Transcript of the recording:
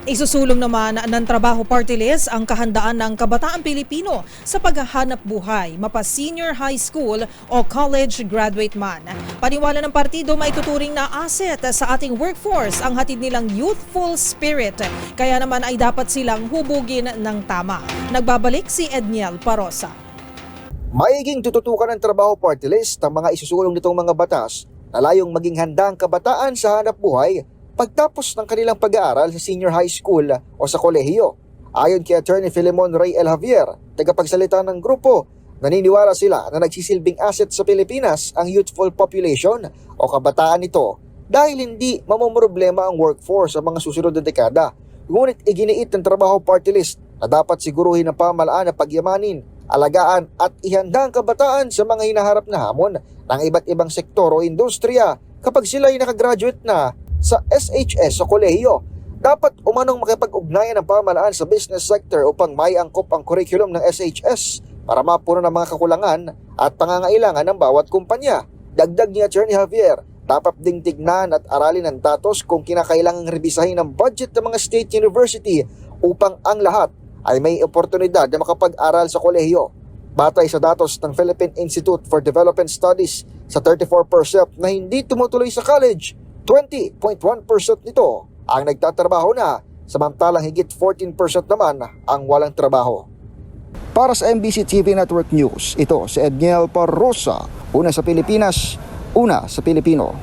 Isusulong naman ng Trabaho Party List ang kahandaan ng kabataan Pilipino sa paghahanap buhay, mapa senior high school o college graduate man. Paniwala ng partido, maituturing na asset sa ating workforce ang hatid nilang youthful spirit. Kaya naman ay dapat silang hubugin ng tama. Nagbabalik si Edniel Parosa. Maiging tututukan ng Trabaho Party List ang mga isusulong nitong mga batas na layong maging handa ang kabataan sa hanap buhay pagtapos ng kanilang pag-aaral sa senior high school o sa kolehiyo. Ayon kay Attorney Filemon Ray L. Javier, tagapagsalita ng grupo, naniniwala sila na nagsisilbing asset sa Pilipinas ang youthful population o kabataan nito dahil hindi mamomroblema ang workforce sa mga susunod na dekada. Ngunit iginiit ng Trabaho Party List na dapat siguruhin ng pamahalaan na pagyamanin, alagaan at ihanda ang kabataan sa mga hinaharap na hamon ng iba't ibang sektor o industriya kapag sila ay nakagraduate na sa SHS o kolehiyo. Dapat umanong makipag-ugnayan ng pamahalaan sa business sector upang may angkop ang curriculum ng SHS para mapuno ng mga kakulangan at pangangailangan ng bawat kumpanya. Dagdag ni Attorney Javier, dapat ding tignan at aralin ng datos kung kinakailangang rebisahin ng budget ng mga state university upang ang lahat ay may oportunidad na makapag-aral sa kolehiyo. Batay sa datos ng Philippine Institute for Development Studies, sa 34% na hindi tumutuloy sa college, 20.1% nito ang nagtatrabaho na, samantalang higit 14% naman ang walang trabaho. Para sa MBC TV Network News, ito si Edniel Parosa, una sa Pilipinas, una sa Pilipino.